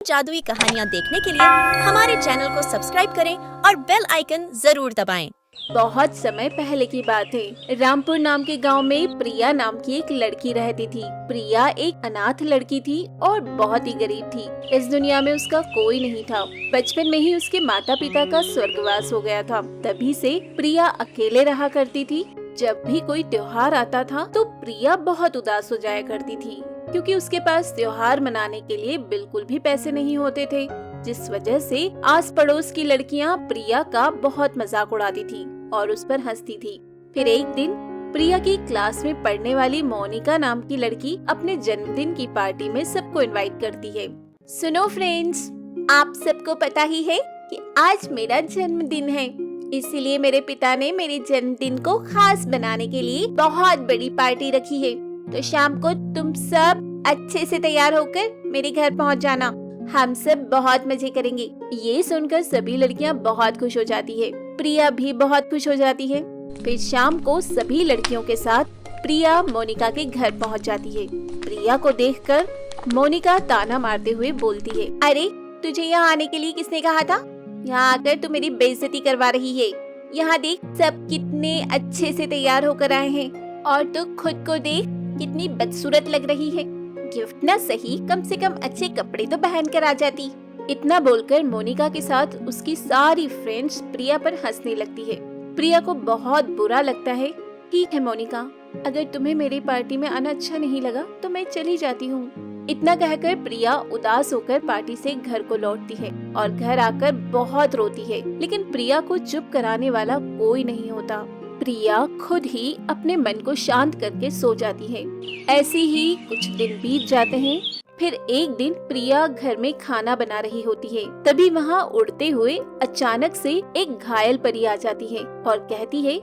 जादुई कहानियाँ देखने के लिए हमारे चैनल को सब्सक्राइब करें और बेल आइकन जरूर दबाएं। बहुत समय पहले की बात है। रामपुर नाम के गांव में प्रिया नाम की एक लड़की रहती थी। प्रिया एक अनाथ लड़की थी और बहुत ही गरीब थी। इस दुनिया में उसका कोई नहीं था। बचपन में ही उसके माता पिता का स्वर्गवास हो गया था। तभी से प्रिया अकेले रहा करती थी। जब भी कोई त्योहार आता था तो प्रिया बहुत उदास हो जाया करती थी, क्योंकि उसके पास त्योहार मनाने के लिए बिल्कुल भी पैसे नहीं होते थे, जिस वजह से आस पड़ोस की लड़कियां प्रिया का बहुत मजाक उड़ाती थी और उस पर हंसती थी। फिर एक दिन प्रिया की क्लास में पढ़ने वाली मोनिका नाम की लड़की अपने जन्मदिन की पार्टी में सबको इनवाइट करती है। सुनो फ्रेंड्स, आप सबको पता ही है कि आज मेरा जन्मदिन है, इसीलिए मेरे पिता ने मेरे जन्मदिन को खास बनाने के लिए बहुत बड़ी पार्टी रखी है। तो शाम को तुम सब अच्छे से तैयार होकर मेरे घर पहुंच जाना। हम सब बहुत मजे करेंगे। ये सुनकर सभी लड़कियां बहुत खुश हो जाती है। प्रिया भी बहुत खुश हो जाती है। फिर शाम को सभी लड़कियों के साथ प्रिया मोनिका के घर पहुंच जाती है। प्रिया को देखकर मोनिका ताना मारते हुए बोलती है, अरे तुझे यहाँ आने के लिए किसने कहा था? यहाँ आकर तू मेरी बेइज्जती करवा रही है। यहाँ देख सब कितने अच्छे से तैयार होकर आए हैं और तू खुद को देख कितनी बदसूरत लग रही है। गिफ्ट ना सही, कम से कम अच्छे कपड़े तो पहन कर आ जाती। इतना बोलकर मोनिका के साथ उसकी सारी फ्रेंड्स प्रिया पर हंसने लगती है। प्रिया को बहुत बुरा लगता है। ठीक है मोनिका, अगर तुम्हें मेरी पार्टी में आना अच्छा नहीं लगा तो मैं चली जाती हूँ। इतना कहकर प्रिया उदास होकर पार्टी से घर को लौटती है और घर आकर बहुत रोती है, लेकिन प्रिया को चुप कराने वाला कोई नहीं होता। प्रिया खुद ही अपने मन को शांत करके सो जाती है। ऐसे ही कुछ दिन बीत जाते हैं। फिर एक दिन प्रिया घर में खाना बना रही होती है। तभी वहाँ उड़ते हुए अचानक से एक घायल परी आ जाती है और कहती है,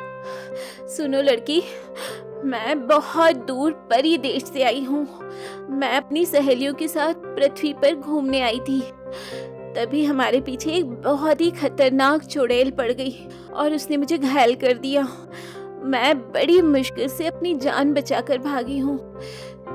सुनो लड़की, मैं बहुत दूर परी देश से आई हूँ। मैं अपनी सहेलियों के साथ पृथ्वी पर घूमने आई थी। तभी हमारे पीछे एक बहुत ही खतरनाक चुड़ैल पड़ गई और उसने मुझे घायल कर दिया। मैं बड़ी मुश्किल से अपनी जान बचाकर भागी हूँ।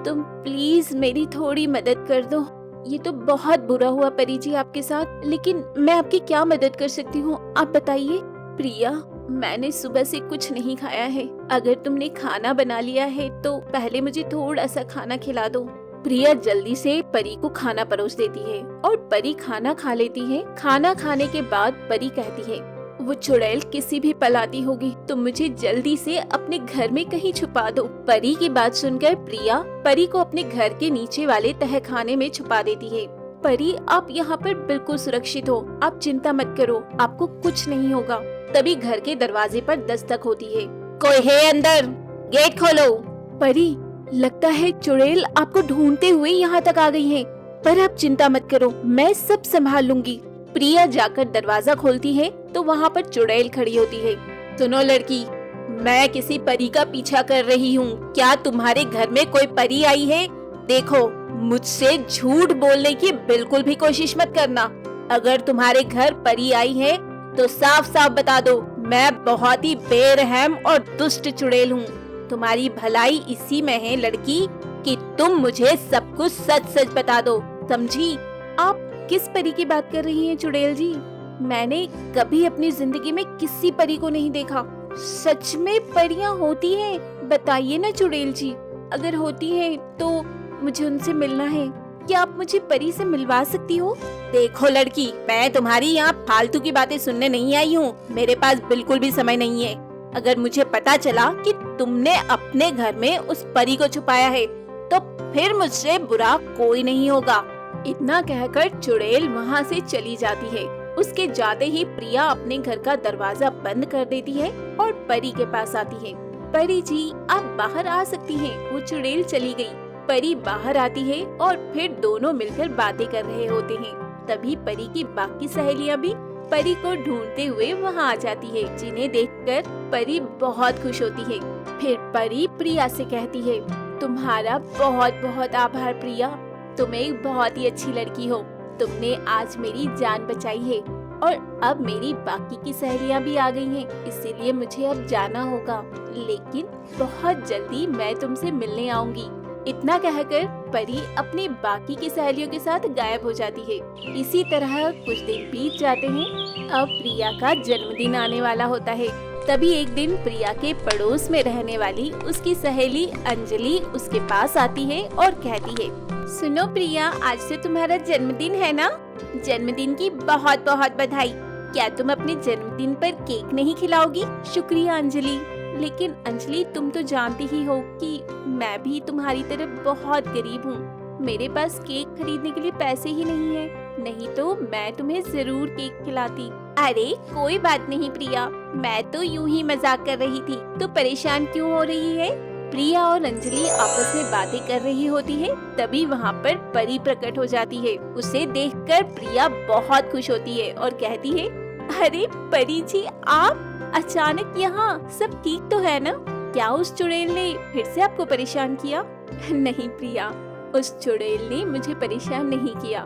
तुम प्लीज मेरी थोड़ी मदद कर दो। ये तो बहुत बुरा हुआ परी जी आपके साथ, लेकिन मैं आपकी क्या मदद कर सकती हूँ, आप बताइए। प्रिया, मैंने सुबह से कुछ नहीं खाया है। अगर तुमने खाना बना लिया है तो पहले मुझे थोड़ा सा खाना खिला दो। प्रिया जल्दी से परी को खाना परोस देती है और परी खाना खा लेती है। खाना खाने के बाद परी कहती है, वो चुड़ैल किसी भी पल आती होगी, तुम मुझे जल्दी से अपने घर में कहीं छुपा दो। परी की बात सुनकर प्रिया परी को अपने घर के नीचे वाले तहखाने में छुपा देती है। परी, आप यहाँ पर बिल्कुल सुरक्षित हो, आप चिंता मत करो, आपको कुछ नहीं होगा। तभी घर के दरवाजे पर दस्तक होती है। कोई है अंदर? गेट खोलो। परी, लगता है चुड़ैल आपको ढूंढते हुए यहाँ तक आ गई है, पर आप चिंता मत करो, मैं सब संभाल लूंगी। प्रिया जाकर दरवाजा खोलती है तो वहाँ पर चुड़ैल खड़ी होती है। सुनो लड़की, मैं किसी परी का पीछा कर रही हूँ। क्या तुम्हारे घर में कोई परी आई है? देखो, मुझसे झूठ बोलने की बिल्कुल भी कोशिश मत करना। अगर तुम्हारे घर परी आई है तो साफ साफ बता दो। मैं बहुत ही बेरहम और दुष्ट चुड़ैल हूँ। तुम्हारी भलाई इसी में है लड़की कि तुम मुझे सब कुछ सच सच बता दो, समझी? आप किस परी की बात कर रही हैं चुड़ैल जी? मैंने कभी अपनी जिंदगी में किसी परी को नहीं देखा। सच में परियां होती हैं? बताइए ना चुड़ैल जी, अगर होती हैं तो मुझे उनसे मिलना है। क्या आप मुझे परी से मिलवा सकती हो? देखो लड़की, मैं तुम्हारी यहाँ फालतू की बातें सुनने नहीं आई हूँ। मेरे पास बिल्कुल भी समय नहीं है। अगर मुझे पता चला कि तुमने अपने घर में उस परी को छुपाया है तो फिर मुझसे बुरा कोई नहीं होगा। इतना कहकर चुड़ैल वहाँ से चली जाती है। उसके जाते ही प्रिया अपने घर का दरवाजा बंद कर देती है और परी के पास आती है। परी जी, आप बाहर आ सकती हैं। वो चुड़ैल चली गई। परी बाहर आती है और फिर दोनों मिलकर बातें कर रहे होते हैं। तभी परी की बाकी सहेलियां भी परी को ढूंढते हुए वहाँ आ जाती है, जिन्हें देखकर परी बहुत खुश होती है। फिर परी प्रिया से कहती है, तुम्हारा बहुत बहुत आभार प्रिया, तुम एक बहुत ही अच्छी लड़की हो। तुमने आज मेरी जान बचाई है और अब मेरी बाकी की सहेलियां भी आ गई हैं, इसीलिए मुझे अब जाना होगा। लेकिन बहुत जल्दी मैं तुमसे मिलने आऊंगी। इतना कहकर परी अपनी बाकी की सहेलियों के साथ गायब हो जाती है। इसी तरह कुछ दिन बीत जाते हैं। अब प्रिया का जन्मदिन आने वाला होता है। तभी एक दिन प्रिया के पड़ोस में रहने वाली उसकी सहेली अंजलि उसके पास आती है और कहती है, सुनो प्रिया, आज से तुम्हारा जन्मदिन है ना? जन्मदिन की बहुत बहुत बधाई। क्या तुम अपने जन्मदिन पर केक नहीं खिलाओगी? शुक्रिया अंजलि। लेकिन अंजलि, तुम तो जानती ही हो कि मैं भी तुम्हारी तरह बहुत गरीब हूँ। मेरे पास केक खरीदने के लिए पैसे ही नहीं है, नहीं तो मैं तुम्हें जरूर केक खिलाती। अरे कोई बात नहीं प्रिया, मैं तो यूं ही मजाक कर रही थी, तो परेशान क्यों हो रही है? प्रिया और अंजलि आपस में बातें कर रही होती है। तभी वहाँ पर परी प्रकट हो जाती है। उसे देखकर प्रिया बहुत खुश होती है और कहती है, अरे परी जी, आप अचानक यहाँ? सब ठीक तो है ना? क्या उस चुड़ैल ने फिर से आपको परेशान किया? नहीं प्रिया, उस चुड़ैल ने मुझे परेशान नहीं किया।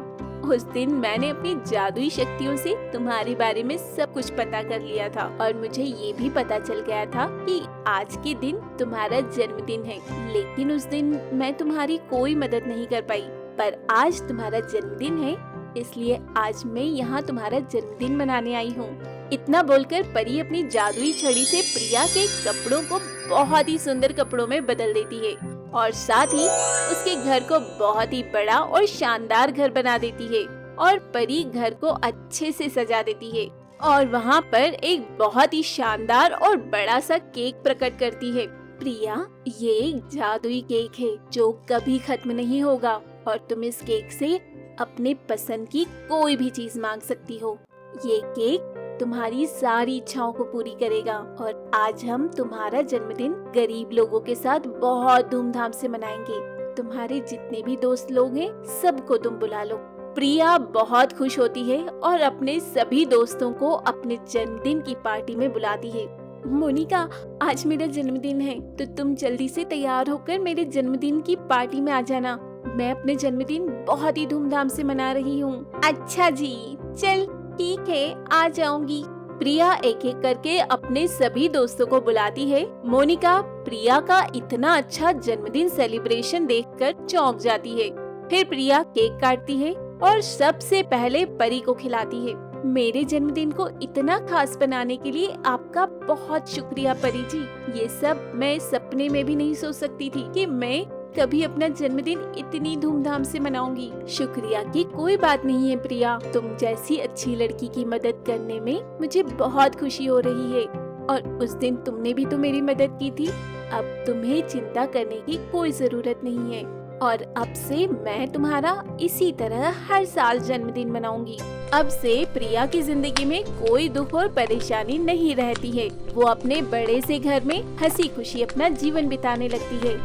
उस दिन मैंने अपनी जादुई शक्तियों से तुम्हारे बारे में सब कुछ पता कर लिया था और मुझे ये भी पता चल गया था कि आज के दिन तुम्हारा जन्मदिन है। लेकिन उस दिन मैं तुम्हारी कोई मदद नहीं कर पाई, पर आज तुम्हारा जन्मदिन है, इसलिए आज मैं यहाँ तुम्हारा जन्मदिन मनाने आई हूँ। इतना बोलकर परी अपनी जादुई छड़ी से प्रिया के कपड़ों को बहुत ही सुंदर कपड़ों में बदल देती है और साथ ही उसके घर को बहुत ही बड़ा और शानदार घर बना देती है और परी घर को अच्छे से सजा देती है और वहाँ पर एक बहुत ही शानदार और बड़ा सा केक प्रकट करती है। प्रिया, ये एक जादुई केक है जो कभी खत्म नहीं होगा और तुम इस केक से अपने पसंद की कोई भी चीज मांग सकती हो। ये केक तुम्हारी सारी इच्छाओं को पूरी करेगा और आज हम तुम्हारा जन्मदिन गरीब लोगों के साथ बहुत धूमधाम से मनाएंगे। तुम्हारे जितने भी दोस्त लोग हैं, सबको तुम बुला लो। प्रिया बहुत खुश होती है और अपने सभी दोस्तों को अपने जन्मदिन की पार्टी में बुलाती है। मोनिका, आज मेरा जन्मदिन है, तो तुम जल्दी से तैयार होकर मेरे जन्मदिन की पार्टी में आ जाना। मैं अपने जन्मदिन बहुत ही धूमधाम से मना रही हूँ। अच्छा जी, चल ठीक है, आ जाऊंगी। प्रिया एक एक करके अपने सभी दोस्तों को बुलाती है। मोनिका प्रिया का इतना अच्छा जन्मदिन सेलिब्रेशन देखकर चौंक जाती है। फिर प्रिया केक काटती है और सबसे पहले परी को खिलाती है। मेरे जन्मदिन को इतना खास बनाने के लिए आपका बहुत शुक्रिया परी जी। ये सब मैं सपने में भी नहीं सोच सकती थी कि मैं कभी अपना जन्मदिन इतनी धूमधाम से मनाऊंगी। शुक्रिया की कोई बात नहीं है प्रिया, तुम जैसी अच्छी लड़की की मदद करने में मुझे बहुत खुशी हो रही है और उस दिन तुमने भी तो मेरी मदद की थी। अब तुम्हें चिंता करने की कोई जरूरत नहीं है और अब से मैं तुम्हारा इसी तरह हर साल जन्मदिन मनाऊंगी। अब से प्रिया की जिंदगी में कोई दुख और परेशानी नहीं रहती है। वो अपने बड़े से घर में हंसी खुशी अपना जीवन बिताने लगती है।